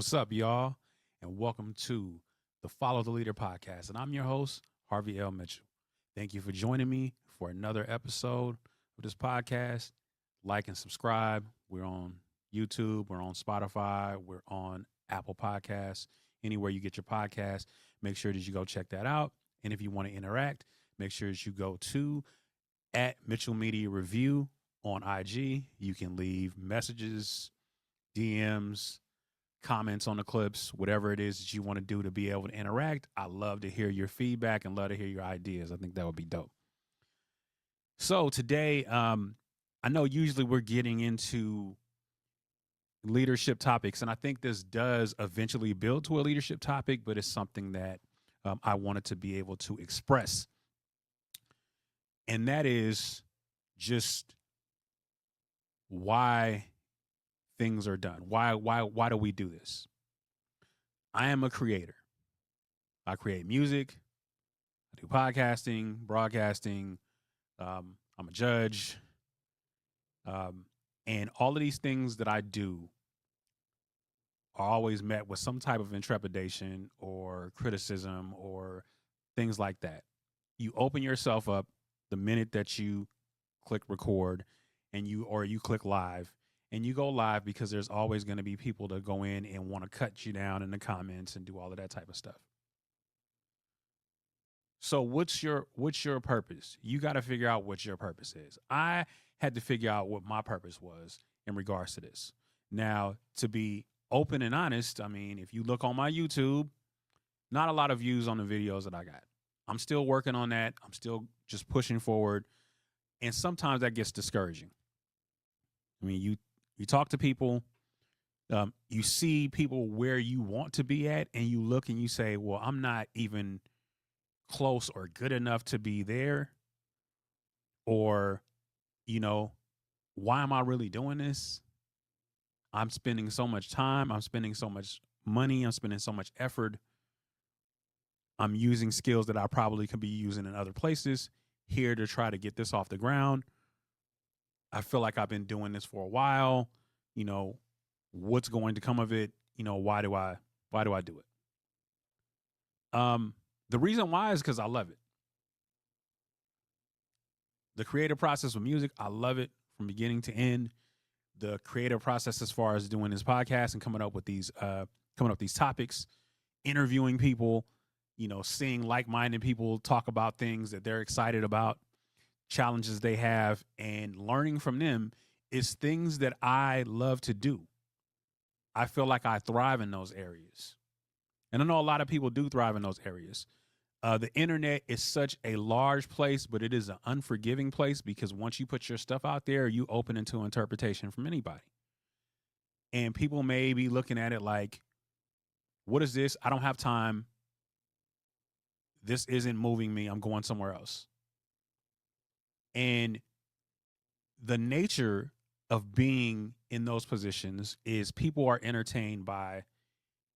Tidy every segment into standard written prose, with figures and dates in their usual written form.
What's up, y'all? And welcome to the Follow the Leader podcast. And I'm your host, Harvey L. Mitchell. Thank you for joining me for another episode of this podcast. Like and subscribe. We're on YouTube, we're on Spotify, we're on Apple Podcasts, anywhere you get your podcast. Make sure that you go check that out. And if you want to interact, make sure that you go to at Mitchell Media Review on IG. You can leave messages, DMs, comments on the clips, whatever it is that you want to do to be able to interact. I love to hear your feedback and love to hear your ideas. I think that would be dope. So today, I know usually we're getting into leadership topics, and I think this does eventually build to a leadership topic, but it's something that I wanted to be able to express. And that is just why things are done. Why do we do this? I am a creator. I create music. I do podcasting, broadcasting. I'm a judge. And all of these things that I do are always met with some type of intrepidation or criticism or things like that. You open yourself up the minute that you click record and you click live, and you go live because there's always going to be people that go in and want to cut you down in the comments and do all of that type of stuff. So what's your purpose? You got to figure out what your purpose is. I had to figure out what my purpose was in regards to this. Now, to be open and honest, I mean, if you look on my YouTube, not a lot of views on the videos that I got. I'm still working on that. I'm still just pushing forward. And sometimes that gets discouraging. I mean, you talk to people, you see people where you want to be at, and you look and you say, well, I'm not even close or good enough to be there. Or, why am I really doing this? I'm spending so much time. I'm spending so much money. I'm spending so much effort. I'm using skills that I probably could be using in other places here to try to get this off the ground. I feel like I've been doing this for a while. What's going to come of it? Why do I do it? The reason why is because I love it. The creative process with music, I love it from beginning to end. The creative process as far as doing this podcast and coming up with these topics, interviewing people, seeing like-minded people talk about things that they're excited about, challenges they have, and learning from them is things that I love to do. I feel like I thrive in those areas. And I know a lot of people do thrive in those areas. The internet is such a large place, but it is an unforgiving place because once you put your stuff out there, you open into interpretation from anybody. And people may be looking at it like, what is this? I don't have time. This isn't moving me. I'm going somewhere else. And the nature of being in those positions is people are entertained by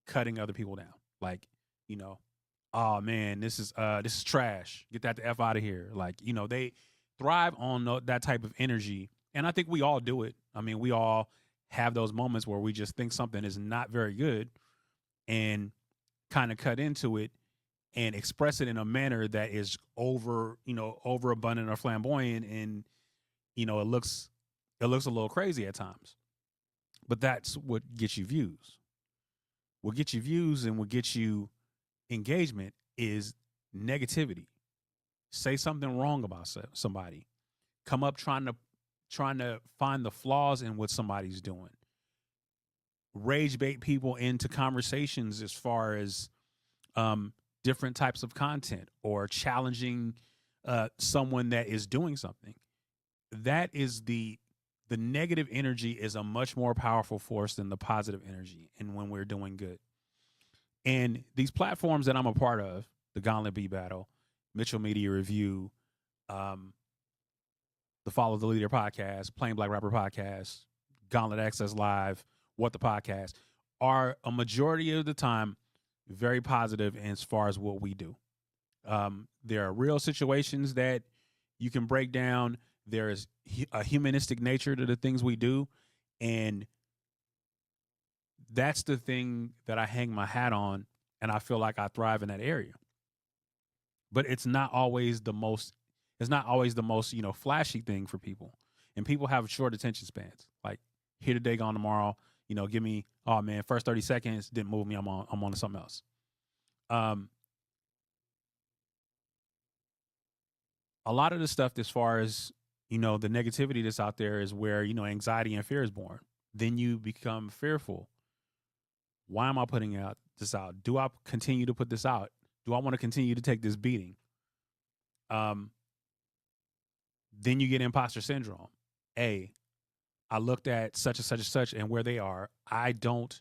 cutting other people down. Like, oh man, this is trash. Get that the F out of here. Like, they thrive on that type of energy. And I think we all do it. I mean, we all have those moments where we just think something is not very good and kind of cut into it and express it in a manner that is overabundant or flamboyant. And, it looks a little crazy at times, but that's what gets you views. What gets you views and what gets you engagement is negativity. Say something wrong about somebody. Come up trying to find the flaws in what somebody's doing. Rage bait people into conversations as far as different types of content or challenging someone that is doing something. That is the negative energy is a much more powerful force than the positive energy. And when we're doing good. And these platforms that I'm a part of, the Gauntlet B Battle, Mitchell Media Review, the Follow the Leader podcast, Plain Black Rapper podcast, Gauntlet Access Live, What the Podcast, are a majority of the time very positive as far as what we do. There are real situations that you can break down. There is a humanistic nature to the things we do. And that's the thing that I hang my hat on, and I feel like I thrive in that area. But it's not always the most. It's not always the most flashy thing for people, and people have short attention spans. Like here today, gone tomorrow. Give me, oh man, first 30 seconds didn't move me. I'm on to something else. A lot of the stuff, as far as the negativity that's out there, is where anxiety and fear is born. Then you become fearful. Why am I putting this out? Do I continue to put this out? Do I want to continue to take this beating? Then you get imposter syndrome. I looked at such and such and such and where they are. I don't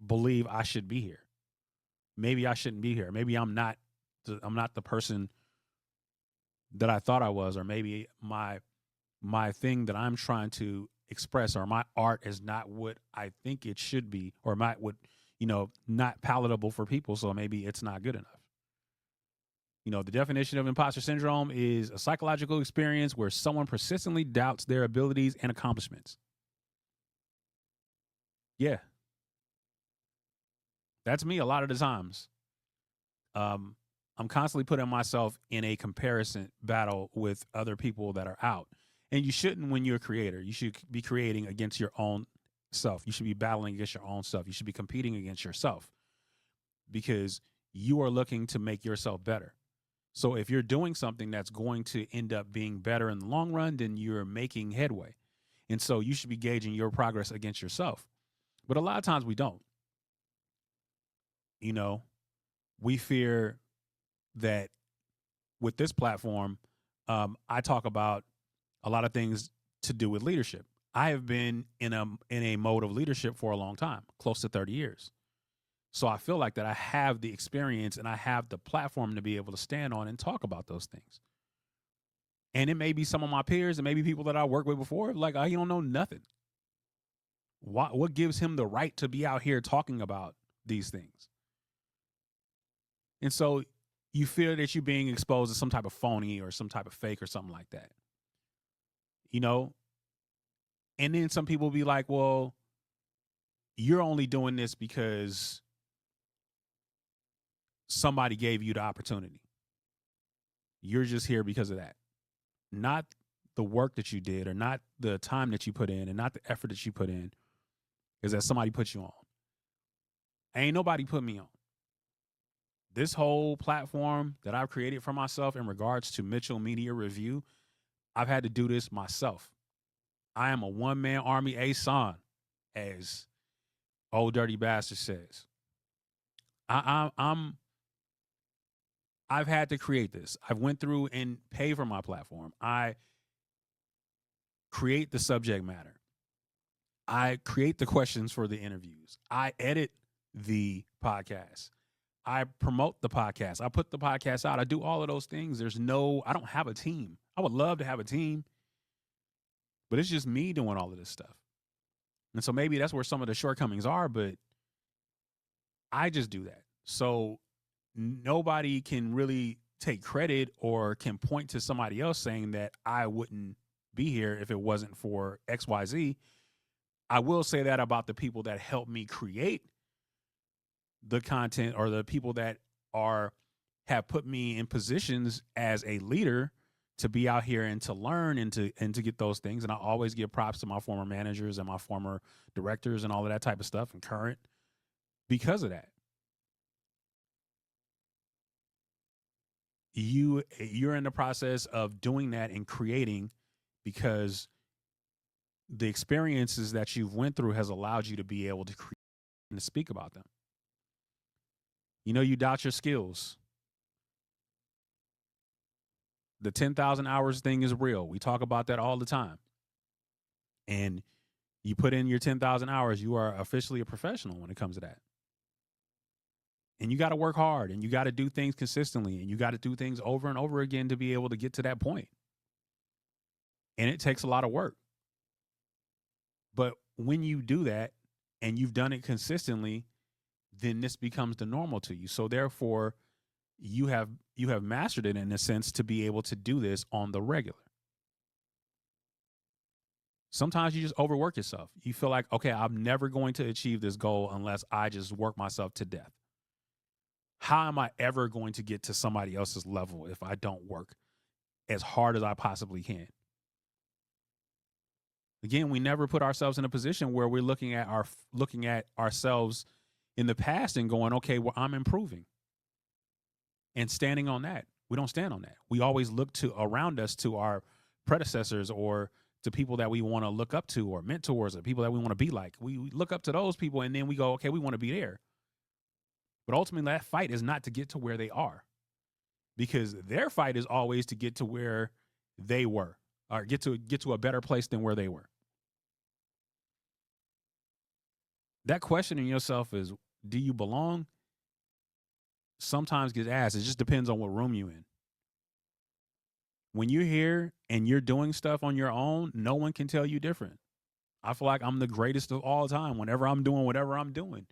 believe I should be here. Maybe I shouldn't be here. Maybe I'm not the person that I thought I was, or maybe my thing that I'm trying to express, or my art is not what I think it should be, or not palatable for people. So maybe it's not good enough. The definition of imposter syndrome is a psychological experience where someone persistently doubts their abilities and accomplishments. Yeah. That's me a lot of the times. I'm constantly putting myself in a comparison battle with other people that are out. And you shouldn't when you're a creator. You should be creating against your own self. You should be battling against your own self. You should be competing against yourself because you are looking to make yourself better. So if you're doing something that's going to end up being better in the long run, then you're making headway. And so you should be gauging your progress against yourself. But a lot of times we don't. We fear that with this platform, I talk about a lot of things to do with leadership. I have been in a mode of leadership for a long time, close to 30 years. So I feel like that I have the experience and I have the platform to be able to stand on and talk about those things. And it may be some of my peers and maybe people that I worked with before, like, you don't know nothing. What gives him the right to be out here talking about these things? And so you feel that you're being exposed to some type of phony or some type of fake or something like that. And then some people be like, well, you're only doing this because somebody gave you the opportunity. You're just here because of that. Not the work that you did, or not the time that you put in, and not the effort that you put in, is that somebody put you on. Ain't nobody put me on. This whole platform that I've created for myself in regards to Mitchell Media Review, I've had to do this myself. I am a one-man army, a son, as Old Dirty Bastard says. I've had to create this. I've went through and pay for my platform. I create the subject matter. I create the questions for the interviews. I edit the podcast. I promote the podcast. I put the podcast out. I do all of those things. I don't have a team. I would love to have a team, but it's just me doing all of this stuff. And so maybe that's where some of the shortcomings are, but I just do that. So nobody can really take credit or can point to somebody else saying that I wouldn't be here if it wasn't for XYZ. I will say that about the people that helped me create the content, or the people that have put me in positions as a leader to be out here and to learn and to get those things. And I always give props to my former managers and my former directors and all of that type of stuff, and current, because of that. You're in the process of doing that and creating, because the experiences that you've went through has allowed you to be able to create and to speak about them. You doubt your skills. The 10,000 hours thing is real. We talk about that all the time. And you put in your 10,000 hours, you are officially a professional when it comes to that. And you got to work hard, and you got to do things consistently, and you got to do things over and over again to be able to get to that point. And it takes a lot of work. But when you do that and you've done it consistently, then this becomes the normal to you. So therefore, you have mastered it in a sense to be able to do this on the regular. Sometimes you just overwork yourself. You feel like, okay, I'm never going to achieve this goal unless I just work myself to death. How am I ever going to get to somebody else's level if I don't work as hard as I possibly can? Again, we never put ourselves in a position where we're looking at ourselves in the past and going, okay, well, I'm improving and standing on that. We don't stand on that. We always look to around us to our predecessors or to people that we want to look up to or mentors or people that we want to be like. We look up to those people and then we go, okay, we want to be there. But ultimately, that fight is not to get to where they are, because their fight is always to get to where they were or get to a better place than where they were. That questioning yourself is, do you belong? Sometimes gets asked. It just depends on what room you're in. When you're here and you're doing stuff on your own, no one can tell you different. I feel like I'm the greatest of all time whenever I'm doing whatever I'm doing.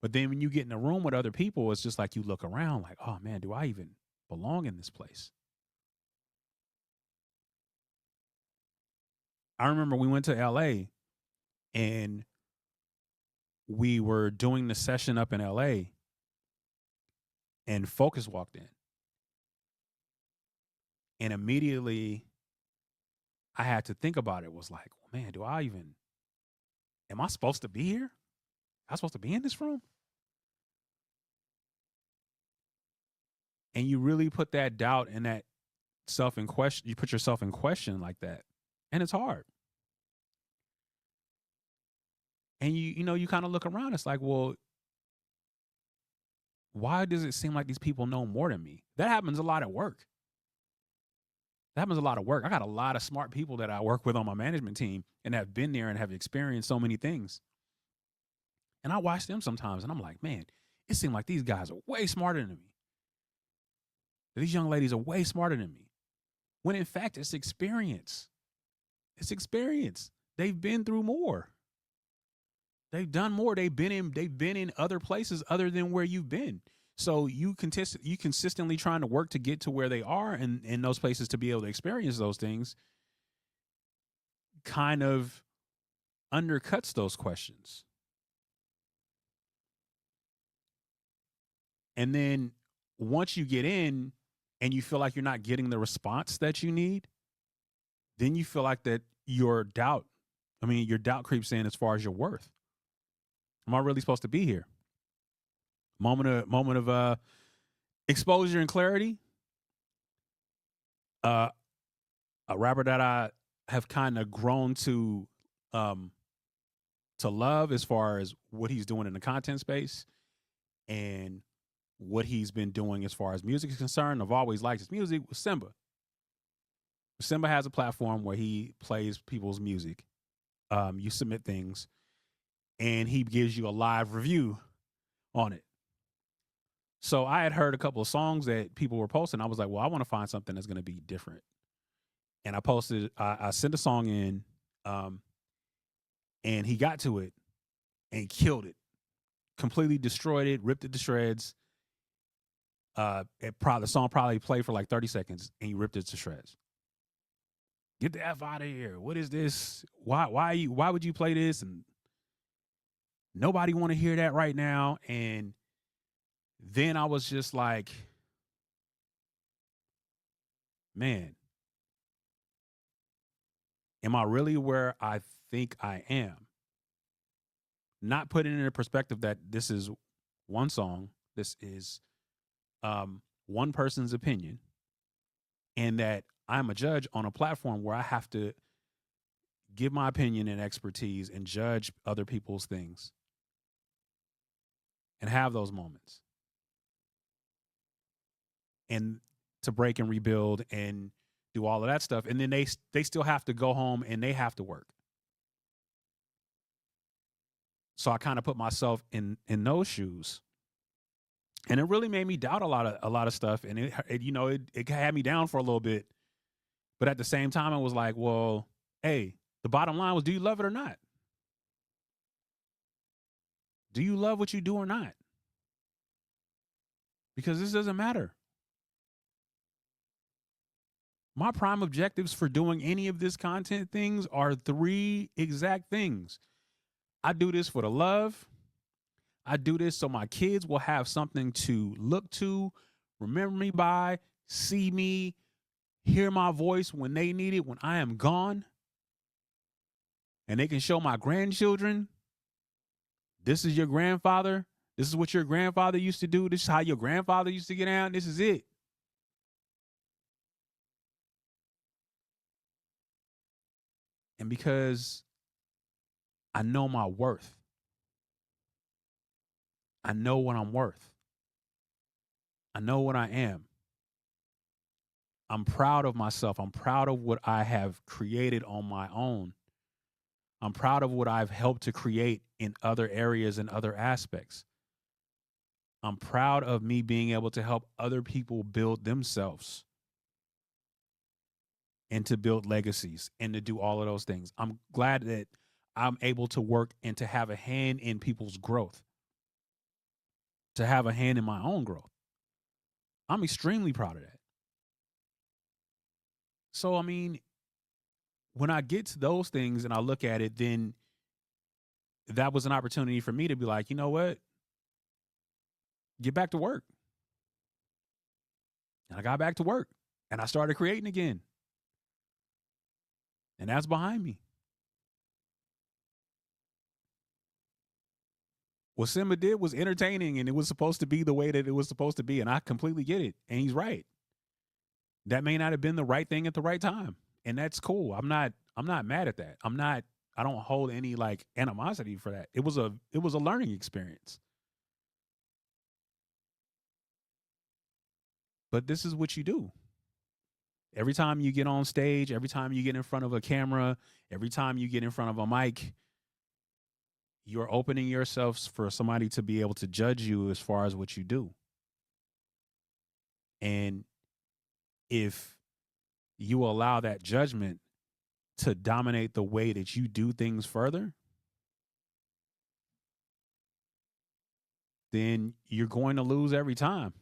But then when you get in a room with other people, it's just like you look around like, oh man, do I even belong in this place? I remember we went to LA and we were doing the session up in LA and Focus walked in. And immediately I had to think about it. It was like, well, man, am I supposed to be here? Am I supposed to be in this room? And you really put that doubt and that self in question. You put yourself in question like that. And it's hard. And you kind of look around. It's like, well, why does it seem like these people know more than me? That happens a lot at work. I got a lot of smart people that I work with on my management team and have been there and have experienced so many things. And I watch them sometimes and I'm like, man, it seems like these guys are way smarter than me. These young ladies are way smarter than me. When in fact, it's experience. It's experience. They've been through more. They've done more. They've been in other places other than where you've been. So you consistently trying to work to get to where they are and in those places to be able to experience those things kind of undercuts those questions. And then once you get in and you feel like you're not getting the response that you need, then you feel like that your doubt creeps in as far as your worth. Am I really supposed to be here? Moment of exposure and clarity. A rapper that I have kind of grown to love as far as what he's doing in the content space and what he's been doing as far as music is concerned. I've always liked his music. Was Symba. Symba has a platform where he plays people's music. You submit things and he gives you a live review on it. So I had heard a couple of songs that people were posting. I was like, well, I want to find something that's going to be different. And I sent a song in, and he got to it and killed it, completely destroyed it, ripped it to shreds. The song probably played for like 30 seconds and he ripped it to shreds. Get the F out of here. What is this? Why would you play this? And nobody want to hear that right now. And then I was just like, man, am I really where I think I am? Not putting it in a perspective that this is one song, this is one person's opinion, and that I'm a judge on a platform where I have to give my opinion and expertise and judge other people's things and have those moments. And to break and rebuild and do all of that stuff. And then they still have to go home and they have to work. So I kind of put myself in those shoes. And it really made me doubt a lot of stuff. And it had me down for a little bit. But at the same time, I was like, well, hey, the bottom line was, do you love it or not? Do you love what you do or not? Because this doesn't matter. My prime objectives for doing any of this content things are 3 exact things. I do this for the love. I do this so my kids will have something to look to, remember me by, see me, hear my voice when they need it, when I am gone. And they can show my grandchildren, this is your grandfather. This is what your grandfather used to do. This is how your grandfather used to get down. This is it. And because I know my worth, I know what I'm worth, I know what I am. I'm proud of myself. I'm proud of what I have created on my own. I'm proud of what I've helped to create in other areas and other aspects. I'm proud of me being able to help other people build themselves and to build legacies and to do all of those things. I'm glad that I'm able to work and to have a hand in people's growth, to have a hand in my own growth. I'm extremely proud of that. So, I mean, when I get to those things and I look at it, then that was an opportunity for me to be like, you know what? Get back to work. And I got back to work and I started creating again. And that's behind me. What Symba did was entertaining and it was supposed to be the way that it was supposed to be. And I completely get it. And he's right. That may not have been the right thing at the right time. And that's cool. I'm not mad at that. I don't hold any like animosity for that. It was a learning experience. But this is what you do. Every time you get on stage, every time you get in front of a camera, every time you get in front of a mic, you're opening yourselves for somebody to be able to judge you as far as what you do. And if you allow that judgment to dominate the way that you do things further, then you're going to lose every time.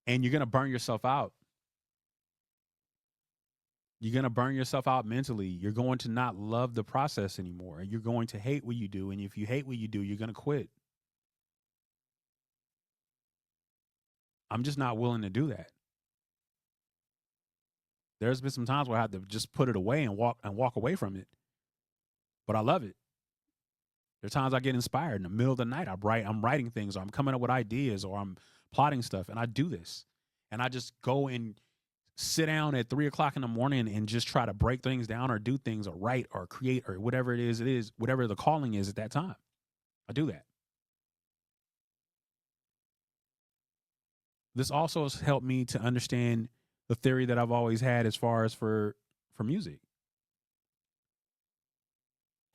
And you're going to burn yourself out. You're going to burn yourself out mentally. You're going to not love the process anymore. And you're going to hate what you do. And if you hate what you do, you're going to quit. I'm just not willing to do that. There's been some times where I had to just put it away and walk away from it. But I love it. There's times I get inspired in the middle of the night. I'm writing things, or I'm coming up with ideas, or I'm plotting stuff, and I do this. And I just go and sit down at 3:00 in the morning and just try to break things down or do things or write or create or whatever it is, whatever the calling is at that time. I do that. This also has helped me to understand the theory that I've always had as far as for music.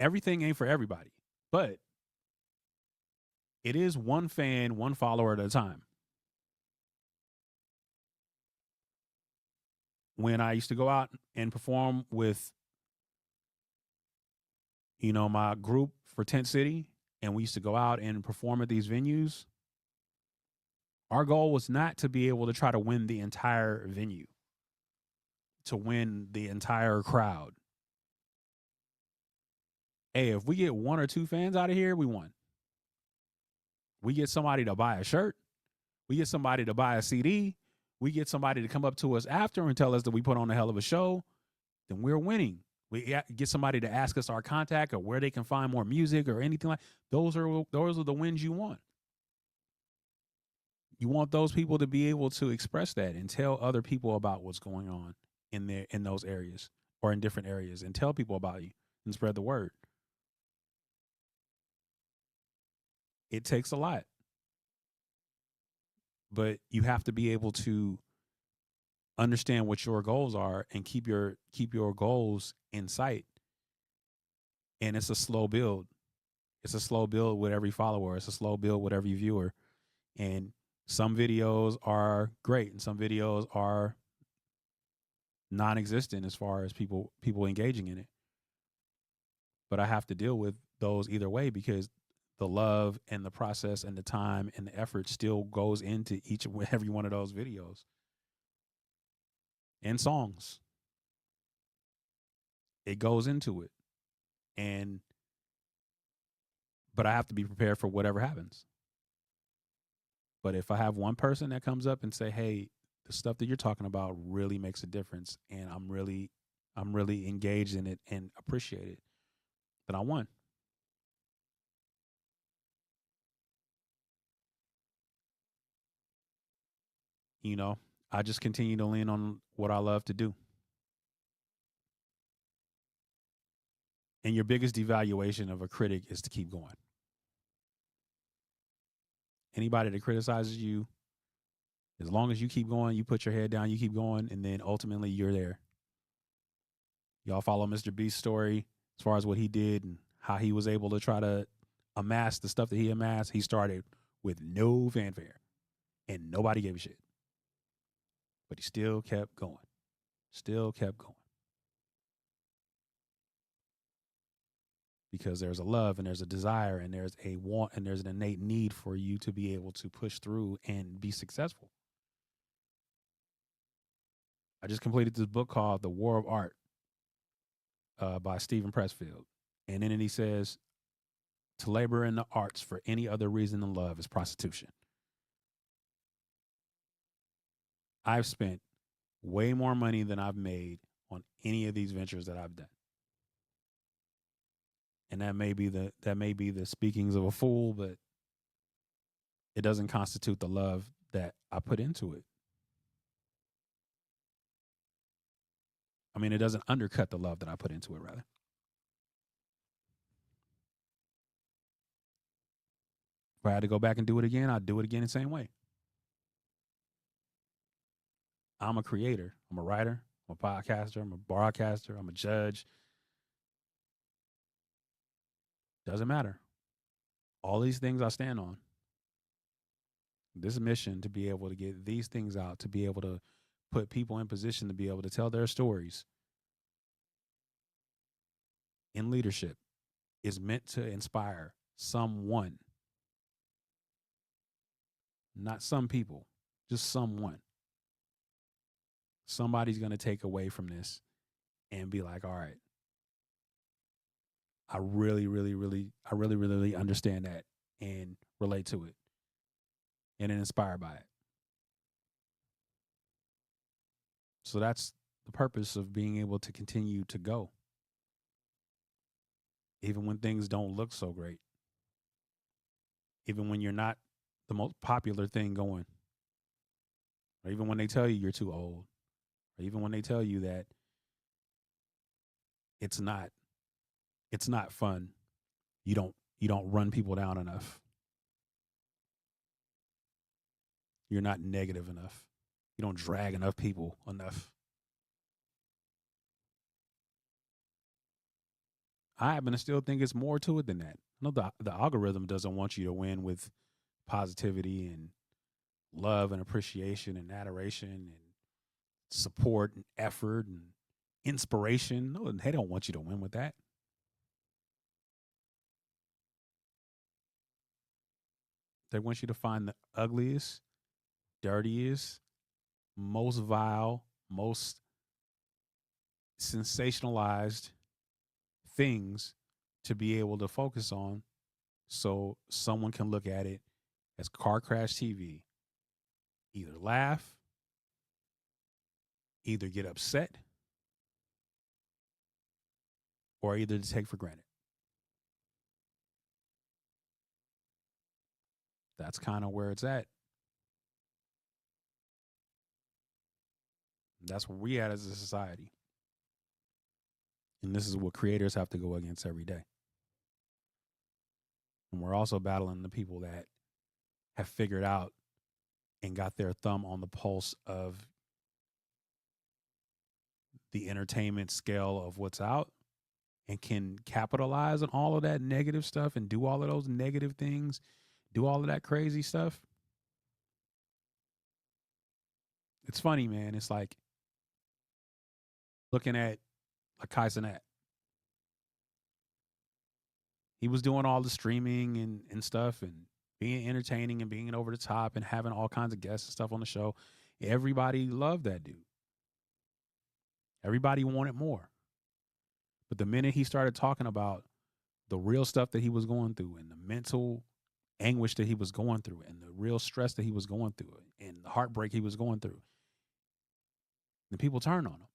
Everything ain't for everybody, but it is one fan, one follower at a time. When I used to go out and perform with, my group for Tent City, and we used to go out and perform at these venues, our goal was not to be able to try to win the entire venue, to win the entire crowd. Hey, if we get 1 or 2 fans out of here, we won. We get somebody to buy a shirt. We get somebody to buy a CD. We get somebody to come up to us after and tell us that we put on a hell of a show. Then we're winning. We get somebody to ask us our contact or where they can find more music or anything like those are the wins you want. You want those people to be able to express that and tell other people about what's going on in those areas or in different areas, and tell people about you and spread the word. It takes a lot, but you have to be able to understand what your goals are and keep your goals in sight. And it's a slow build. It's a slow build with every follower. It's a slow build with every viewer. And some videos are great and some videos are non-existent as far as people engaging in it. But I have to deal with those either way, because the love and the process and the time and the effort still goes into each and every one of those videos and songs. It goes into it. And but I have to be prepared for whatever happens. But if I have one person that comes up and say, "Hey, the stuff that you're talking about really makes a difference and I'm really engaged in it and appreciate it," then I won. You know, I just continue to lean on what I love to do. And your biggest devaluation of a critic is to keep going. Anybody that criticizes you, as long as you keep going, you put your head down, you keep going, and then ultimately you're there. Y'all follow Mr. Beast's story as far as what he did and how he was able to try to amass the stuff that he amassed. He started with no fanfare and nobody gave a shit. But he still kept going, still kept going. Because there's a love and there's a desire and there's a want and there's an innate need for you to be able to push through and be successful. I just completed this book called The War of Art by Stephen Pressfield. And in it he says, to labor in the arts for any other reason than love is prostitution. I've spent way more money than I've made on any of these ventures that I've done. And that may be the speakings of a fool, but it doesn't constitute the love that I put into it. I mean, it doesn't undercut the love that I put into it, rather. If I had to go back and do it again, I'd do it again the same way. I'm a creator. I'm a writer. I'm a podcaster. I'm a broadcaster. I'm a judge. Doesn't matter. All these things I stand on. This mission to be able to get these things out, to be able to put people in position to be able to tell their stories in leadership is meant to inspire someone, not some people, just someone. Somebody's going to take away from this and be like, all right, I really understand that and relate to it and inspired by it. So that's the purpose of being able to continue to go, even when things don't look so great, even when you're not the most popular thing going, or even when they tell you you're too old, or even when they tell you that it's not fun. You don't run people down enough. You're not negative enough. You don't drag enough people enough. I happen to still think it's more to it than that. I know the algorithm doesn't want you to win with positivity and love and appreciation and adoration and support and effort and inspiration. No, they don't want you to win with that. They want you to find the ugliest, dirtiest, most vile, most sensationalized things to be able to focus on so someone can look at it as car crash TV, either laugh, either get upset, or either to take for granted. That's kind of where it's at. That's where we at as a society. And this is what creators have to go against every day. And we're also battling the people that have figured out and got their thumb on the pulse of the entertainment scale of what's out and can capitalize on all of that negative stuff and do all of those negative things, do all of that crazy stuff. It's funny, man. It's like looking at like Kai Cenat. He was doing all the streaming and stuff and being entertaining and being over the top and having all kinds of guests and stuff on the show. Everybody loved that dude. Everybody wanted more. But the minute he started talking about the real stuff that he was going through and the mental anguish that he was going through and the real stress that he was going through and the heartbreak he was going through, the people turned on him.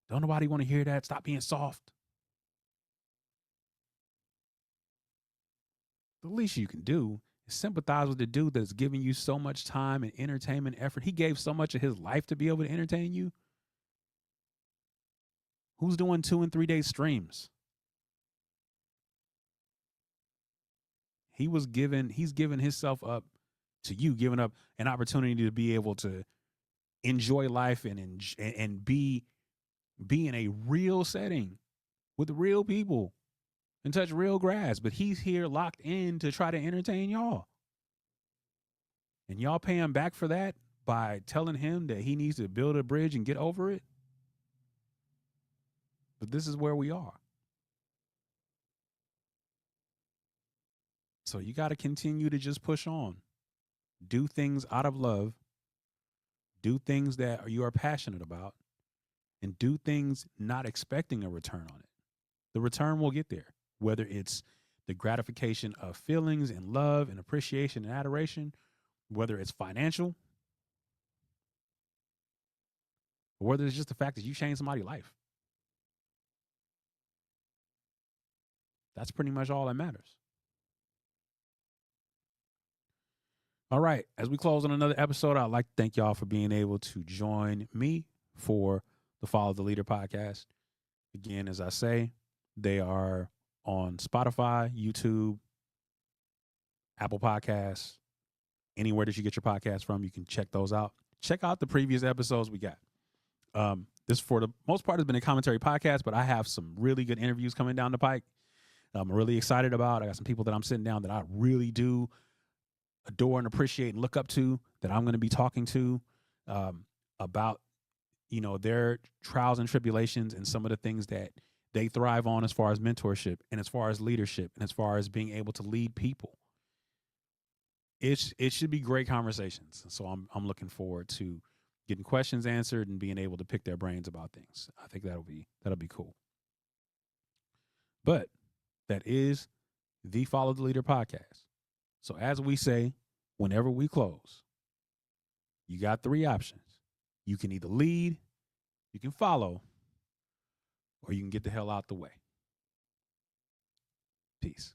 Don't nobody want to hear that. Stop being soft. The least you can do is sympathize with the dude that's giving you so much time and entertainment effort. He gave so much of his life to be able to entertain you. Who's doing 2 and 3 day streams? He's given himself up to you, giving up an opportunity to be able to enjoy life and be in a real setting with real people and touch real grass. But he's here locked in to try to entertain y'all. And y'all pay him back for that by telling him that he needs to build a bridge and get over it. But this is where we are. So you got to continue to just push on. Do things out of love. Do things that you are passionate about. And do things not expecting a return on it. The return will get there. Whether it's the gratification of feelings and love and appreciation and adoration, whether it's financial, or whether it's just the fact that you changed somebody's life. That's pretty much all that matters. All right. As we close on another episode, I'd like to thank y'all for being able to join me for the Follow the Leader podcast. Again, as I say, they are on Spotify, YouTube, Apple Podcasts, anywhere that you get your podcast from. You can check those out. Check out the previous episodes we got. This, for the most part, has been a commentary podcast, but I have some really good interviews coming down the pike. I'm really excited about. I got some people that I'm sitting down that I really do adore and appreciate and look up to, that I'm going to be talking to about, their trials and tribulations and some of the things that they thrive on as far as mentorship and as far as leadership and as far as being able to lead people. It should be great conversations. So I'm looking forward to getting questions answered and being able to pick their brains about things. I think that'll be cool. But that is the Follow the Leader podcast. So as we say, whenever we close, you got 3 options. You can either lead, you can follow, or you can get the hell out the way. Peace.